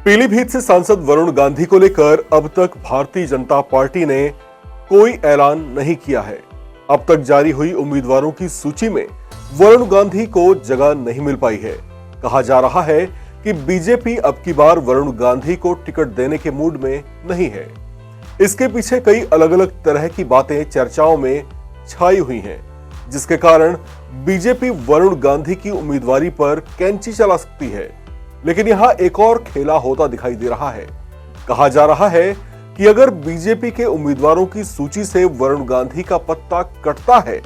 पीलीभीत से सांसद वरुण गांधी को लेकर अब तक भारतीय जनता पार्टी ने कोई ऐलान नहीं किया है। अब तक जारी हुई उम्मीदवारों की सूची में वरुण गांधी को जगह नहीं मिल पाई है। कहा जा रहा है कि बीजेपी अब की बार वरुण गांधी को टिकट देने के मूड में नहीं है। इसके पीछे कई अलग अलग तरह की बातें चर्चाओं में छाई हुई हैं, जिसके कारण बीजेपी वरुण गांधी की उम्मीदवारी पर कैंची चला सकती है। लेकिन यहां एक और खेला होता दिखाई दे रहा है। कहा जा रहा है कि अगर बीजेपी के उम्मीदवारों की सूची से वरुण गांधी का पत्ता कटता है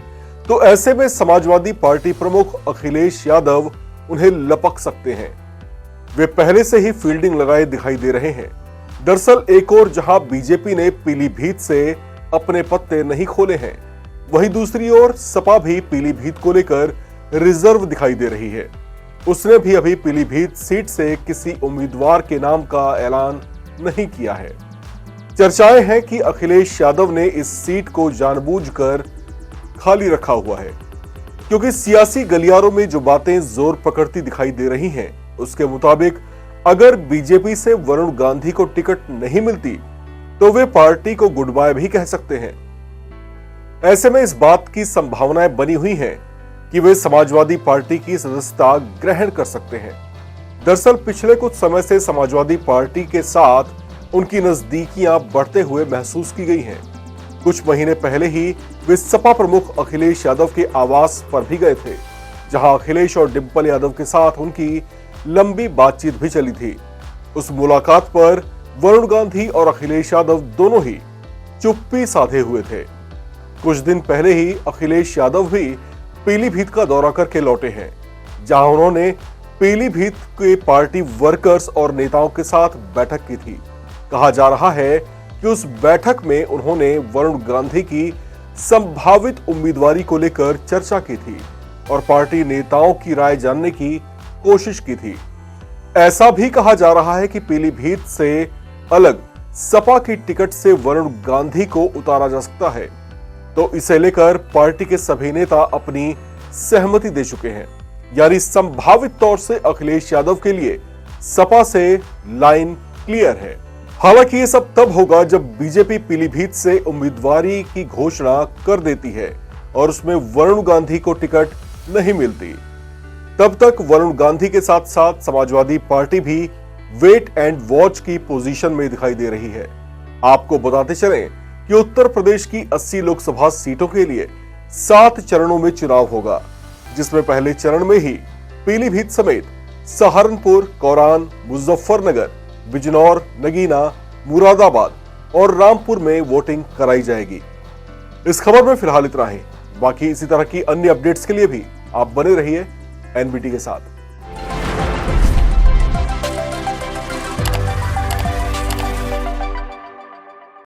तो ऐसे में समाजवादी पार्टी प्रमुख अखिलेश यादव उन्हें लपक सकते हैं। वे पहले से ही फील्डिंग लगाए दिखाई दे रहे हैं। दरअसल एक और जहां बीजेपी ने पीलीभीत से अपने पत्ते नहीं खोले हैं, वहीं दूसरी ओर सपा भी पीलीभीत को लेकर रिजर्व दिखाई दे रही है। उसने भी अभी पीलीभीत सीट से किसी उम्मीदवार के नाम का ऐलान नहीं किया है। चर्चाएं हैं कि अखिलेश यादव ने इस सीट को जानबूझकर खाली रखा हुआ है, क्योंकि सियासी गलियारों में जो बातें जोर पकड़ती दिखाई दे रही हैं, उसके मुताबिक अगर बीजेपी से वरुण गांधी को टिकट नहीं मिलती तो वे पार्टी को गुड बाय भी कह सकते हैं। ऐसे में इस बात की संभावनाएं बनी हुई हैं कि वे समाजवादी पार्टी की सदस्यता ग्रहण कर सकते हैं। दरअसल पिछले कुछ समय से समाजवादी पार्टी के साथ उनकी नजदीकियां बढ़ते हुए महसूस की गई हैं। कुछ महीने पहले ही वे सपा प्रमुख अखिलेश यादव के आवास पर भी गए थे, जहां अखिलेश और डिंपल यादव के साथ उनकी लंबी बातचीत भी चली थी। उस मुलाकात पर वरुण गांधी और अखिलेश यादव दोनों ही चुप्पी साधे हुए थे। कुछ दिन पहले ही अखिलेश यादव भी पीलीभीत का दौरा करके लौटे हैं, जहां उन्होंने पीलीभीत के पार्टी वर्कर्स और नेताओं के साथ बैठक की थी। कहा जा रहा है कि उस बैठक में उन्होंने वरुण गांधी की संभावित उम्मीदवारी को लेकर चर्चा की थी और पार्टी नेताओं की राय जानने की कोशिश की थी। ऐसा भी कहा जा रहा है कि पीलीभीत से अलग सपा की टिकट से वरुण गांधी को उतारा जा सकता है, तो इसे लेकर पार्टी के सभी नेता अपनी सहमति दे चुके हैं। यानी संभावित तौर से अखिलेश यादव के लिए सपा से लाइन क्लियर है। हालांकि ये सब तब होगा जब बीजेपी पीलीभीत से उम्मीदवारी की घोषणा कर देती है और उसमें वरुण गांधी को टिकट नहीं मिलती। तब तक वरुण गांधी के साथ साथ समाजवादी पार्टी भी वेट एंड वॉच की पोजीशन में दिखाई दे रही है। आपको बताते चलें कि उत्तर प्रदेश की 80 लोकसभा सीटों के लिए 7 चरणों में चुनाव होगा, जिसमें पहले चरण में ही पीलीभीत समेत सहारनपुर, कौरान, मुजफ्फरनगर, बिजनौर, नगीना, मुरादाबाद और रामपुर में वोटिंग कराई जाएगी। इस खबर में फिलहाल इतना ही। बाकी इसी तरह की अन्य अपडेट्स के लिए भी आप बने रहिए एनबीटी के साथ।